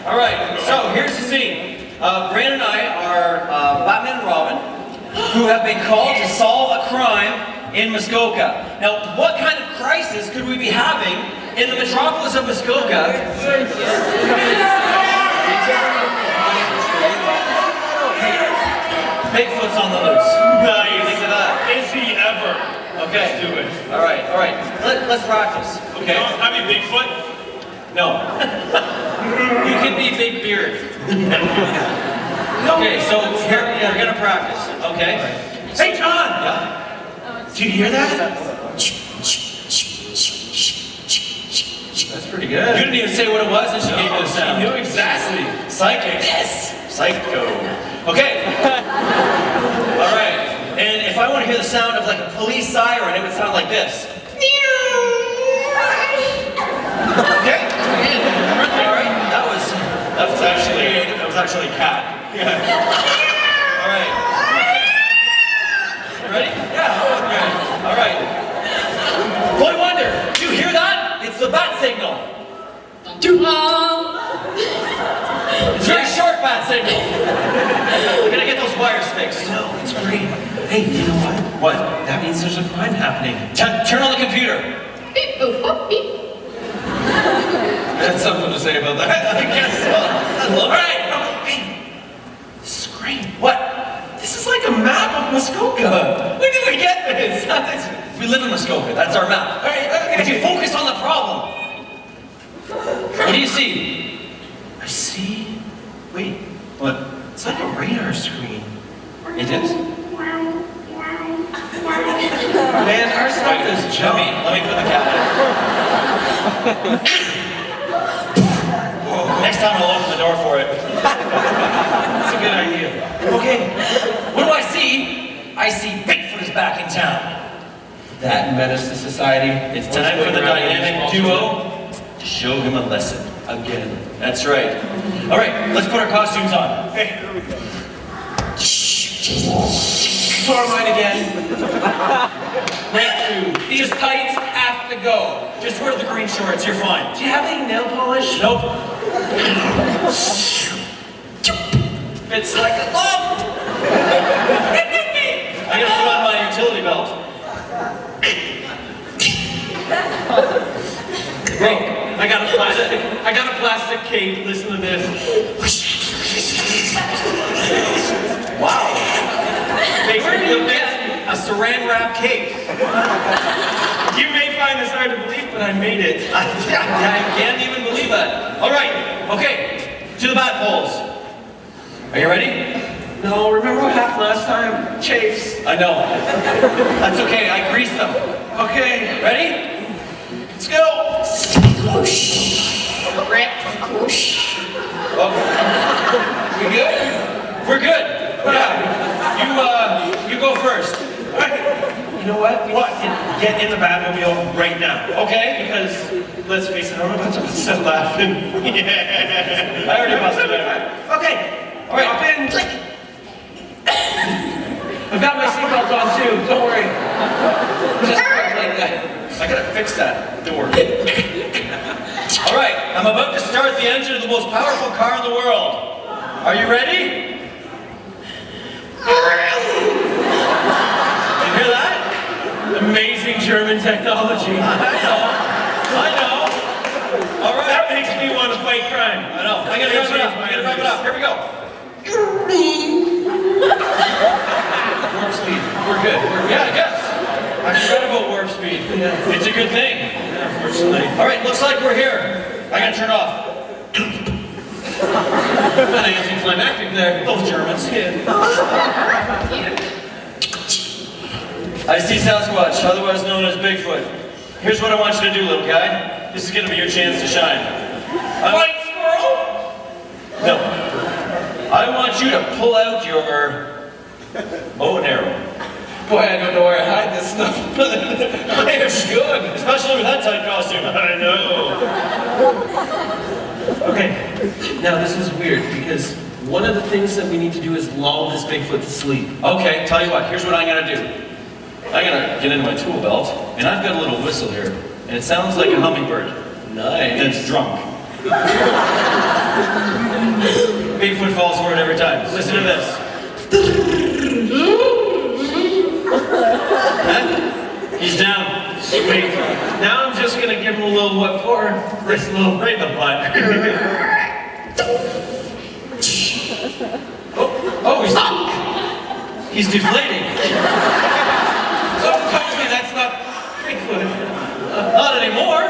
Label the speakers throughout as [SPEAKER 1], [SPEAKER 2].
[SPEAKER 1] All right, so here's the scene. Brandon and I are Batman and Robin, who have been called to solve a crime in Muskoka. Now, what kind of crisis could we be having in the metropolis of Muskoka? Bigfoot's on the loose. What do you think of that?
[SPEAKER 2] Is he ever?
[SPEAKER 1] Okay.
[SPEAKER 2] Let's do it.
[SPEAKER 1] All right. Let's practice. Okay.
[SPEAKER 2] I mean Bigfoot?
[SPEAKER 1] No. You can be Big Beard. Okay, so here we're gonna practice. Okay.
[SPEAKER 2] Hey, John!
[SPEAKER 1] Yeah.
[SPEAKER 2] Did you hear that?
[SPEAKER 1] That's pretty good. You didn't even say what it was, and she gave you the sound.
[SPEAKER 2] She knew exactly.
[SPEAKER 1] Psychic. Yes. Psycho. Okay. All right. And if I want to hear the sound of like a police siren, it would sound like this. Okay. All right. That was actually a cat. Yeah. All right. You ready? Yeah. Okay. All right. Boy Wonder, do you hear that? It's the bat signal. It's a very short bat signal. We're gonna get those wires fixed.
[SPEAKER 2] No, it's great. Hey, you know what?
[SPEAKER 1] What?
[SPEAKER 2] That means there's a crime happening.
[SPEAKER 1] Turn on the computer.
[SPEAKER 3] Beep, boop, boop, beep.
[SPEAKER 1] That's something to say about that. I guess so. I love it.
[SPEAKER 2] All right. Hey, this is great.
[SPEAKER 1] What?
[SPEAKER 2] This is like a map of Muskoka.
[SPEAKER 1] Where did we get this? We live in Muskoka. That's our map.
[SPEAKER 2] All right, okay.
[SPEAKER 1] If you focus on the problem, what do you see?
[SPEAKER 2] I see. Wait,
[SPEAKER 1] What?
[SPEAKER 2] it's like a radar screen.
[SPEAKER 1] It is?
[SPEAKER 2] Man, our stuff is junk.
[SPEAKER 1] Let me put the cat down. Next time I'll open the door for it.
[SPEAKER 2] That's a good idea.
[SPEAKER 1] Okay, what do I see? I see Bigfoot is back in town.
[SPEAKER 2] That menace to society.
[SPEAKER 1] It's time for the dynamic duo to show him a lesson.
[SPEAKER 2] Again.
[SPEAKER 1] That's right. All right, let's put our costumes on.
[SPEAKER 2] Hey. Tore mine again.
[SPEAKER 1] These tights have to go. Just wear the green shorts, you're fine.
[SPEAKER 2] Do you have any nail polish?
[SPEAKER 1] Nope. It's like a lump. I gotta put on my utility belt. Bro, I got a plastic cape. Listen to this. Wow. Basically, a saran wrap cape.
[SPEAKER 2] You may find this hard to believe, but I made it.
[SPEAKER 1] I can't even believe that. All right. Okay. To the bat poles. Are you ready?
[SPEAKER 2] No, remember what happened last time? Chafes.
[SPEAKER 1] I know. That's okay. I greased them.
[SPEAKER 2] Okay.
[SPEAKER 1] Ready?
[SPEAKER 2] Let's go.
[SPEAKER 1] Oh. We good? We're good. Yeah. You go first.
[SPEAKER 2] You know what? What? Get in the Batmobile right now.
[SPEAKER 1] Okay.
[SPEAKER 2] Because, let's face it, I'm about to bust out laughing. Yeah.
[SPEAKER 1] I already busted it.
[SPEAKER 2] Okay.
[SPEAKER 1] All right.
[SPEAKER 2] Hop in. Click. I've got my seatbelt on too. Don't worry.
[SPEAKER 1] Just like that. I gotta fix that door. All right. I'm about to start the engine of the most powerful car in the world. Are you ready? You hear that?
[SPEAKER 2] Amazing German technology.
[SPEAKER 1] I know. All right.
[SPEAKER 2] That makes me want to fight crime.
[SPEAKER 1] I know. I gotta rev it up. Here we go. Warp speed. We're good. Yeah, I guess. I forgot about warp speed.
[SPEAKER 2] Yeah.
[SPEAKER 1] It's a good thing.
[SPEAKER 2] Yeah, unfortunately.
[SPEAKER 1] All right, looks like we're here. I gotta turn off. That anticlimactic there. Those Germans. I see Sasquatch, otherwise known as Bigfoot. Here's what I want you to do, little guy. This is gonna be your chance to shine.
[SPEAKER 2] Fight squirrel!
[SPEAKER 1] No. I want you to pull out your bow and arrow.
[SPEAKER 2] Boy, I don't know where I hide this stuff.
[SPEAKER 1] You should, especially with that tight costume.
[SPEAKER 2] I know. Okay, now this is weird because one of the things that we need to do is lull this Bigfoot to sleep.
[SPEAKER 1] Okay, tell you what, here's what I'm gonna do. I'm gonna get into my tool belt, and I've got a little whistle here, and it sounds like a hummingbird.
[SPEAKER 2] Nice.
[SPEAKER 1] That's drunk. Bigfoot falls for it every time. Listen to this. Huh? He's down.
[SPEAKER 2] Sweet. Now I'm just gonna give him a little what for? This little right in the butt.
[SPEAKER 1] Oh, he's deflating. Don't touch me, that's not Bigfoot. Not anymore.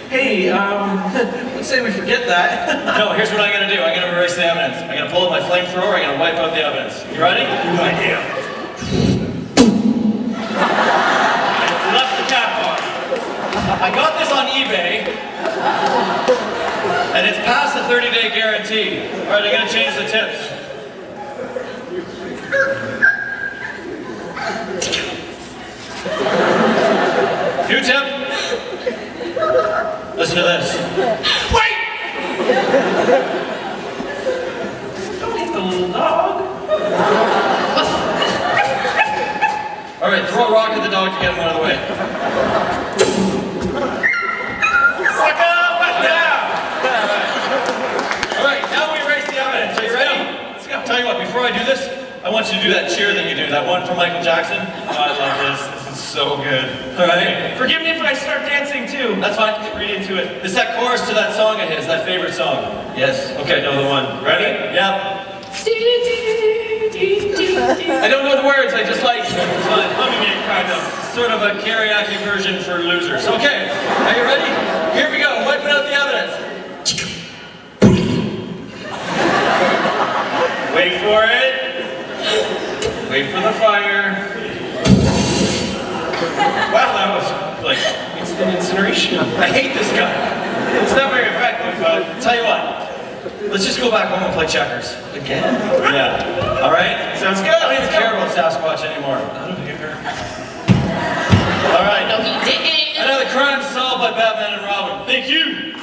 [SPEAKER 2] Hey, let's say we forget that.
[SPEAKER 1] No, here's what I'm gonna do. I'm gonna erase the evidence. I'm gonna pull up my flamethrower, I'm gonna wipe out the evidence. You ready?
[SPEAKER 2] Good idea.
[SPEAKER 1] I left the cap on. I got this on eBay, and it's past the 30-day guarantee. All right, I'm gonna change the tips. New tip. Listen to this.
[SPEAKER 2] Wait! Don't hit the little dog.
[SPEAKER 1] All right, throw a rock at the dog to get him out of the way.
[SPEAKER 2] Suck up!
[SPEAKER 1] All right, now we erase the evidence. Are you ready?
[SPEAKER 2] Let's go.
[SPEAKER 1] Tell you what, before I do this, I want you to do that cheer that you do, that one from Michael Jackson. Oh, I love this. This is so good. All right?
[SPEAKER 2] Forgive me if I start dancing too.
[SPEAKER 1] That's fine.
[SPEAKER 2] Read into it.
[SPEAKER 1] It's that chorus to that song of his, that favorite song.
[SPEAKER 2] Yes. Okay, know the one. Ready?
[SPEAKER 1] Yep.
[SPEAKER 2] I don't know the words, I just like humming it, kind of.
[SPEAKER 1] Sort of a karaoke version for losers. Okay, are you ready? Here we go, wiping out the evidence.
[SPEAKER 2] Wait for it. Wait for the fire. Wow, that was like instant incineration.
[SPEAKER 1] I hate this guy.
[SPEAKER 2] It's not very effective, but
[SPEAKER 1] Tell you what, let's just go back home and play checkers.
[SPEAKER 2] again.
[SPEAKER 1] Yeah, all right?
[SPEAKER 2] Sounds good.
[SPEAKER 1] I don't even care about Sasquatch anymore.
[SPEAKER 2] I don't care.
[SPEAKER 1] All right,
[SPEAKER 3] No, he didn't.
[SPEAKER 1] another crime solved by Batman and Robin. Thank you.